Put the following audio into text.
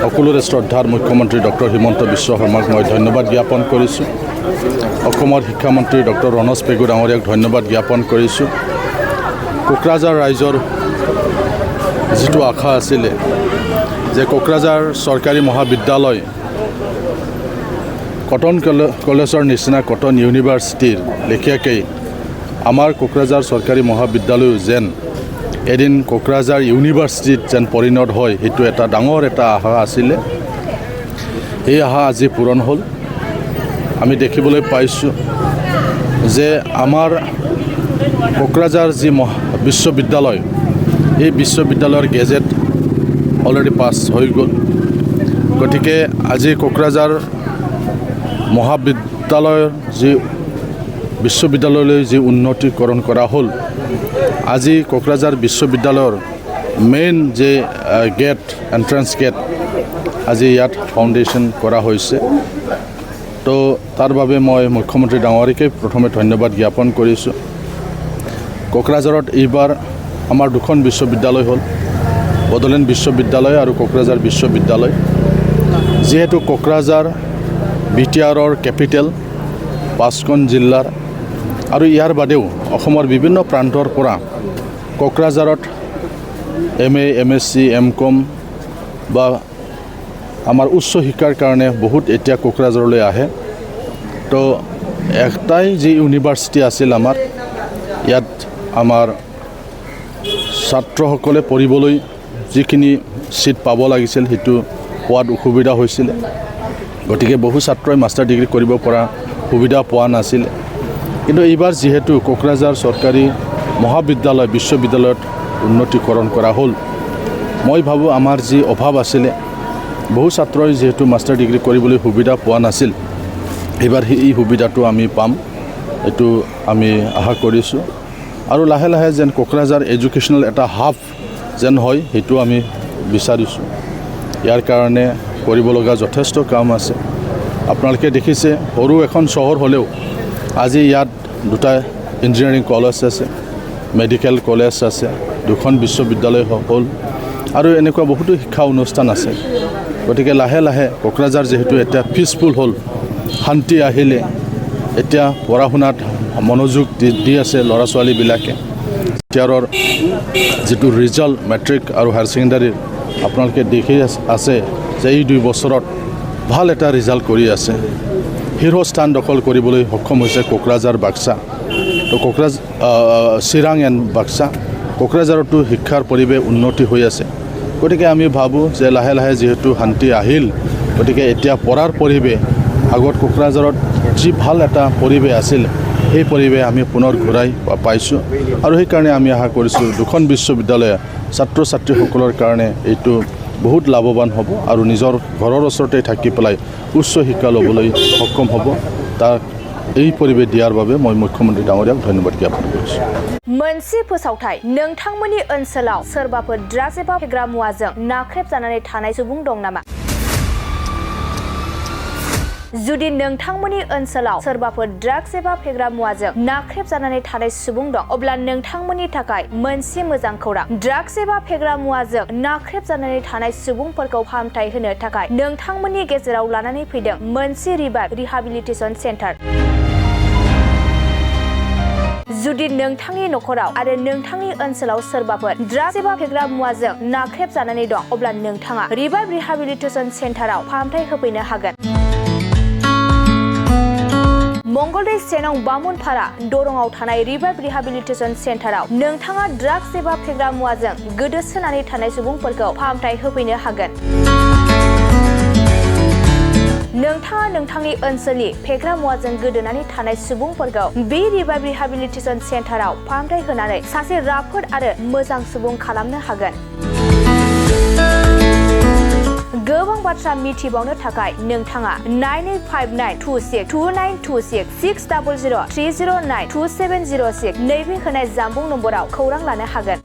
সকলোৰে শ্ৰদ্ধাৰ মুখ্যমন্ত্ৰী ডক্টৰ হিমন্ত বিশ্ব শৰ্মাক মই ধন্যবাদ জ্ঞাপন কৰিছোঁ। অসমৰ শিক্ষামন্ত্ৰী ডক্টৰ ৰণোজ পেগু ডাঙৰীয়াক ধন্যবাদ জ্ঞাপন কৰিছোঁ। কোকৰাঝাৰ ৰাইজৰ যিটো আশা আছিলে যে কোকৰাঝাৰ চৰকাৰী মহাবিদ্যালয় কটন কলেজৰ নিচিনা কটন ইউনিভাৰ্চিটিৰ লেখীয়াকৈ আমাৰ কোকৰাঝাৰ চৰকাৰী মহাবিদ্যালয়ো যেন এদিন কোকৰাঝাৰ ইউনিভাৰ্চিটিত যেন পৰিণত হয়, সেইটো এটা ডাঙৰ এটা আশা আছিলে। এই আশা আজি পূৰণ হ'ল। আমি দেখিবলৈ পাইছোঁ যে আমাৰ কোকৰাঝাৰ যি বিশ্ববিদ্যালয়, এই বিশ্ববিদ্যালয়ৰ গেজেট অলৰেডি পাছ হৈ গ'ল। গতিকে আজি কোকৰাঝাৰ মহাবিদ্যালয়ৰ যি বিশ্ববিদ্যালয়লৈ যি উন্নতিকৰণ কৰা হ'ল, আজি কোকৰাঝাৰ বিশ্ববিদ্যালয়ৰ মেইন যে গেট, এণ্ট্ৰেন্স গেট, আজি ইয়াত ফাউণ্ডেশ্যন কৰা হৈছে। তো তাৰ বাবে মই মুখ্যমন্ত্ৰী ডাঙৰীয়াকে প্ৰথমে ধন্যবাদ জ্ঞাপন কৰিছোঁ। কোকৰাঝাৰত এইবাৰ আমাৰ দুখন বিশ্ববিদ্যালয় হ'ল, বড়োলেণ্ড বিশ্ববিদ্যালয় আৰু কোকৰাঝাৰ বিশ্ববিদ্যালয়। যিহেতু কোকৰাঝাৰ বিটিআৰৰ কেপিটেল, পাঁচখন জিলাৰ আৰু ইয়াৰ বাদেও অসমৰ বিভিন্ন প্ৰান্তৰ পৰা কোকৰাঝাৰত MA, MSc, MCom বা আমাৰ উচ্চ শিক্ষাৰ কাৰণে বহুত এতিয়া কোকৰাঝাৰলৈ আহে। তো একটাই যি ইউনিভাৰ্চিটি আছিল আমাৰ, ইয়াত আমাৰ ছাত্ৰসকলে পঢ়িবলৈ যিখিনি চিট পাব লাগিছিল সেইটো পোৱাত অসুবিধা হৈছিলে। গতিকে বহু ছাত্ৰই মাষ্টাৰ ডিগ্ৰী কৰিব পৰা সুবিধা পোৱা নাছিলে। কিন্তু এইবাৰ যিহেতু কোকৰাঝাৰ চৰকাৰী মহাবিদ্যালয় বিশ্ববিদ্যালয়ত উন্নতিকৰণ কৰা হ'ল, মই ভাবোঁ আমাৰ যি অভাৱ আছিলে, বহু ছাত্ৰই যিহেতু মাষ্টাৰ ডিগ্ৰী কৰিবলৈ সুবিধা পোৱা নাছিল, এইবাৰ এই সুবিধাটো আমি পাম, এইটো আমি আশা কৰিছোঁ। আৰু লাহে লাহে যেন কোকৰাঝাৰ এডুকেশ্যনেল এটা হাব যেন হয়, সেইটো আমি বিচাৰিছোঁ। ইয়াৰ কাৰণে কৰিব লগা যথেষ্ট কাম আছে। আপোনালোকে দেখিছে সৰু এখন চহৰ হ'লেও আজি ইয়াত দুটা ইঞ্জিনিয়াৰিং কলেজ আছে, মেডিকেল কলেজ আছে, দুখন বিশ্ববিদ্যালয় হ'ল আৰু এনেকুৱা বহুতো শিক্ষা অনুষ্ঠান আছে। গতিকে লাহে লাহে কোকৰাঝাৰ যিহেতু এতিয়া পিচফুল হ'ল, শান্তি আহিলে, এতিয়া পঢ়া শুনাত মনোযোগ দি আছে ল'ৰা ছোৱালীবিলাকে। এতিয়াৰৰ যিটো ৰিজাল্ট মেট্ৰিক আৰু হায়াৰ ছেকেণ্ডাৰীৰ আপোনালোকে দেখি আছে যে এই 2 বছৰত ভাল এটা ৰিজাল্ট কৰি আছে। শীৰ্ষস্থান দখল কৰিবলৈ সক্ষম হৈছে কোকৰাঝাৰ, বাক্সা। তো চিৰাং এণ্ড বাক্সা, কোকৰাঝাৰতো শিক্ষাৰ পৰিৱেশ উন্নতি হৈ আছে। গতিকে আমি ভাবোঁ যে লাহে লাহে যিহেতু শান্তি আহিল, গতিকে এতিয়া পঢ়াৰ পৰিৱেশ, আগত কোকৰাঝাৰত যি ভাল এটা পৰিৱেশ আছিল, সেই পৰিৱেশ আমি পুনৰ ঘূৰাই পাইছোঁ। আৰু সেইকাৰণে আমি আশা কৰিছোঁ দুখন বিশ্ববিদ্যালয়ে ছাত্ৰ ছাত্ৰীসকলৰ কাৰণে এইটো বহুত লাভৱান হ'ব আৰু নিজৰ ঘৰৰ ওচৰতে থাকি পেলাই উচ্চ শিক্ষা ল'বলৈ সক্ষম হ'ব। তাক এই পৰিৱেশ দিয়াৰ বাবে মই মুখ্যমন্ত্ৰী ডাঙৰীয়াক ধন্যবাদ জ্ঞাপন কৰিছোঁ। मोनसे फोसावथाय, नोंथांमोननि ओनसोलाव सोरबाफोर ड्राग्स एबा फेग्रा मुवाजों नाख्रेबजानानै थानाय सुबुं दं नामा? जुदि नोंथांमोननि ओनसोलाव सोरबाफोर ड्राग्स एबा फेग्रा मुवाजों नाख्रेबजानानै थानाय सुबुं दं, अब्ला नोंथांमोननि थाखाय मोनसे मोजां खौरां। ड्राग्स एबा फेग्रा मुवाजों नाख्रेबजानानै थानाय सुबुंफोरखौ फाहामथाय होनो थाखाय नोंथांमोननि गेजेराव लानानै फैदों मोनसे रिभाइभ रिहाबिलिटेसन सेन्टार। जुदि नोंथांनि नखराव आरो नोंथांनि ओनसोलाव सोरबाफोर ड्राग्स एबा फेग्रा मुवाजों नाख्रेबजानानै दं, अब्ला नोंथाङा रिभाइभ रिहाबिलिटेसन सेन्टाराव फाहामथाय होफैनो हागोन। मंगलदै सेनं बामुनपारा दरंआव थानाय रिभाइभ रिहाबिलिटेसन सेन्टाराव नोंथाङा ड्राग्स एबा फेग्रा मुवाजों गोदोसोनानै थानाय सुबुंफोरखौ फाहामथाय होफैनो हागोन। नोंथाङा नोंथांनि ओनसोलनि फेग्रा मुवाजों गोदोनानै थानाय सुबुंफोरखौ बे रिभाइभ रिहाबिलिटेसन सेन्टाराव फाहामथाय होनानै सासे राफोद आरो मोजां सुबुं खालामनो हागोन। गोबां बाथ्रा मिथिबावनो थाखाय नोंथाङा 9859262926 60030927006 नैबे होनाय जानबुं नम्बराव खौरां लानो हागोन।